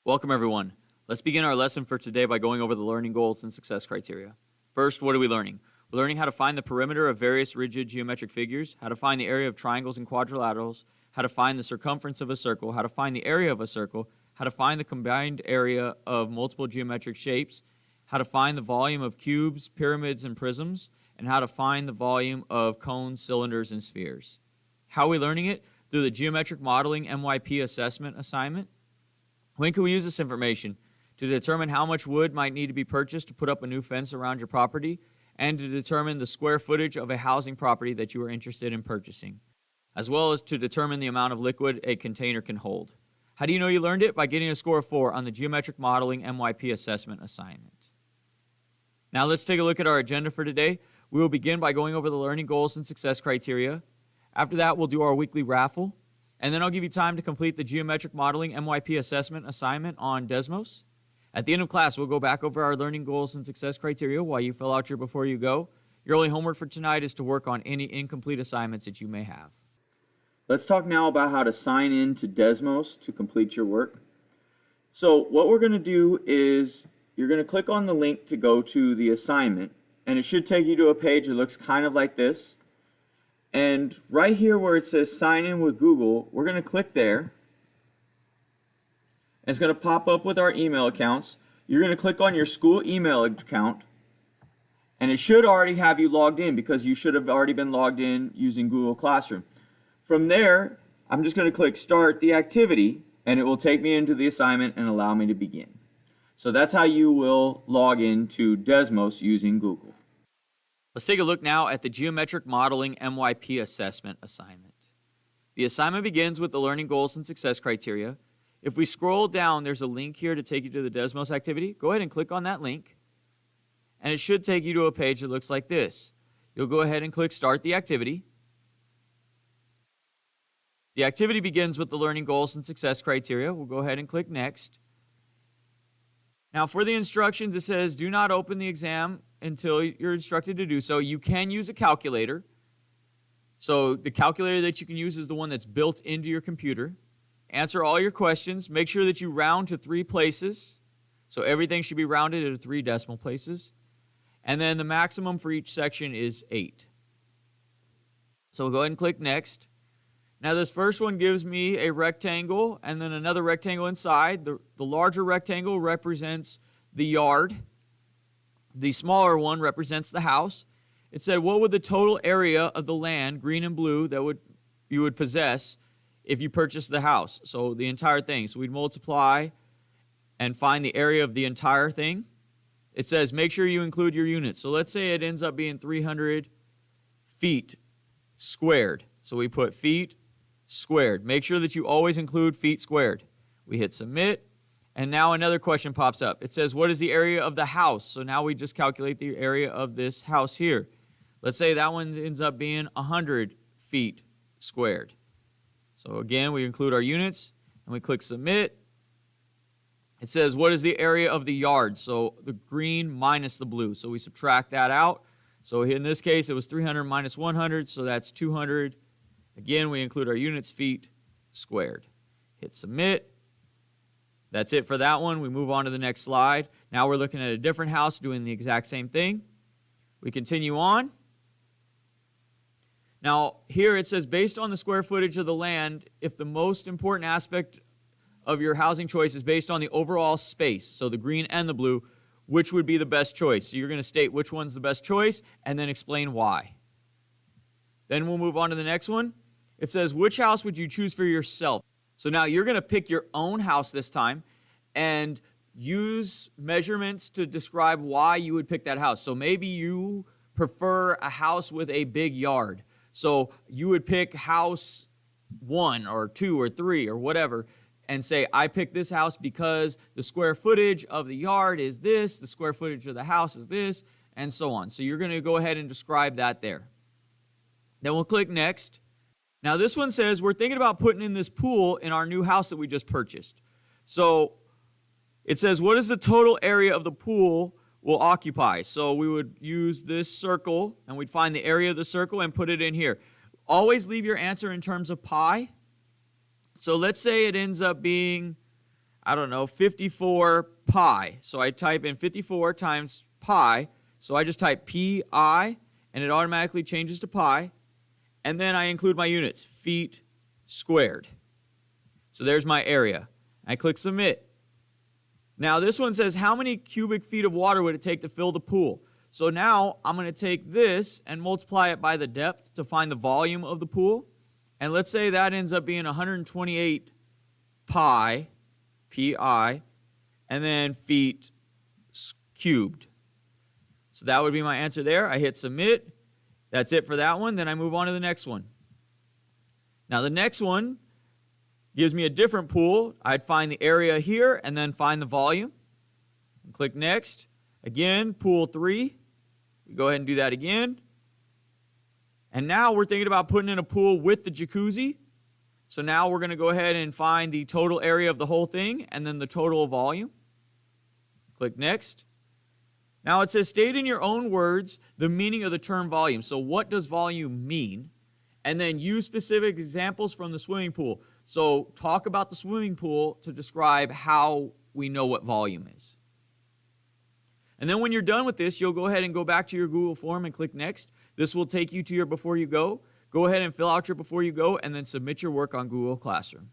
Welcome everyone. Let's begin our lesson for today by going over the learning goals and success criteria. First, what are we learning? We're learning how to find the perimeter of various rigid geometric figures, how to find the area of triangles and quadrilaterals, how to find the circumference of a circle, how to find the area of a circle, how to find the combined area of multiple geometric shapes, how to find the volume of cubes, pyramids, and prisms, and how to find the volume of cones, cylinders, and spheres. How are we learning it? Through the geometric modeling MYP assessment assignment. When can we use this information? To determine how much wood might need to be purchased to put up a new fence around your property, and to determine the square footage of a housing property that you are interested in purchasing, as well as to determine the amount of liquid a container can hold. How do you know you learned it? By getting a score of 4 on the geometric modeling MYP assessment assignment. Now let's take a look at our agenda for today. We will begin by going over the learning goals and success criteria. After that, we'll do our weekly raffle. And then I'll give you time to complete the geometric modeling MYP assessment assignment on Desmos. At the end of class, we'll go back over our learning goals and success criteria while you fill out your before you go. Your only homework for tonight is to work on any incomplete assignments that you may have. Let's talk now about how to sign in to Desmos to complete your work. So what we're going to do is you're going to click on the link to go to the assignment, and it should take you to a page that looks kind of like this. And right here where it says sign in with Google, we're going to click there. And it's going to pop up with our email accounts. You're going to click on your school email account, and it should already have you logged in because you should have already been logged in using Google Classroom. From there, I'm just going to click start the activity, and it will take me into the assignment and allow me to begin. So that's how you will log in to Desmos using Google. Let's take a look now at the geometric modeling MYP assessment assignment. The assignment begins with the learning goals and success criteria. If we scroll down, there's a link here to take you to the Desmos activity. Go ahead and click on that link, and it should take you to a page that looks like this. You'll go ahead and click start the activity. The activity begins with the learning goals and success criteria. We'll go ahead and click next. Now for the instructions, it says do not open the exam until you're instructed to do so. You can use a calculator. So the calculator that you can use is the one that's built into your computer. Answer all your questions. Make sure that you round to 3 places. So everything should be rounded to 3 decimal places. And then the maximum for each section is 8. So we'll go ahead and click next. Now this first one gives me a rectangle and then another rectangle inside. The larger rectangle represents the yard. The smaller one represents the house. It said, what would the total area of the land, green and blue, that you would possess if you purchased the house? So the entire thing. So we'd multiply and find the area of the entire thing. It says, make sure you include your units. So let's say it ends up being 300 feet squared. So we put feet squared. Make sure that you always include feet squared. We hit submit. And now another question pops up. It says, what is the area of the house? So now we just calculate the area of this house here. Let's say that one ends up being 100 feet squared. So again, we include our units, and we click submit. It says, what is the area of the yard? So the green minus the blue. So we subtract that out. So in this case, it was 300 minus 100, so that's 200. Again, we include our units, feet squared. Hit submit. That's it for that one. We move on to the next slide. Now we're looking at a different house doing the exact same thing. We continue on. Now here it says, based on the square footage of the land, if the most important aspect of your housing choice is based on the overall space, so the green and the blue, which would be the best choice? So you're going to state which one's the best choice and then explain why. Then we'll move on to the next one. It says, which house would you choose for yourself? So now you're going to pick your own house this time and use measurements to describe why you would pick that house. So maybe you prefer a house with a big yard. So you would pick house 1 or 2 or 3 or whatever and say, I picked this house because the square footage of the yard is this, the square footage of the house is this, and so on. So you're going to go ahead and describe that there. Then we'll click next. Now this one says we're thinking about putting in this pool in our new house that we just purchased. So it says what is the total area of the pool will occupy? So we would use this circle and we'd find the area of the circle and put it in here. Always leave your answer in terms of pi. So let's say it ends up being I don't know, 54 pi. So I type in 54 times pi. So I just type pi, and it automatically changes to pi. And then I include my units, feet squared. So there's my area. I click submit. Now this one says how many cubic feet of water would it take to fill the pool? So now I'm going to take this and multiply it by the depth to find the volume of the pool. And let's say that ends up being 128 pi, and then feet cubed. So that would be my answer there. I hit submit. That's it for that one. Then I move on to the next one. Now the next one gives me a different pool. I'd find the area here and then find the volume. And click next. Again, pool 3. We go ahead and do that again. And now we're thinking about putting in a pool with the jacuzzi. So now we're going to go ahead and find the total area of the whole thing and then the total volume. Click next. Now it says state in your own words the meaning of the term volume. So what does volume mean? And then use specific examples from the swimming pool. So talk about the swimming pool to describe how we know what volume is. And then when you're done with this, you'll go ahead and go back to your Google form and click next. This will take you to your before you go. Go ahead and fill out your before you go and then submit your work on Google Classroom.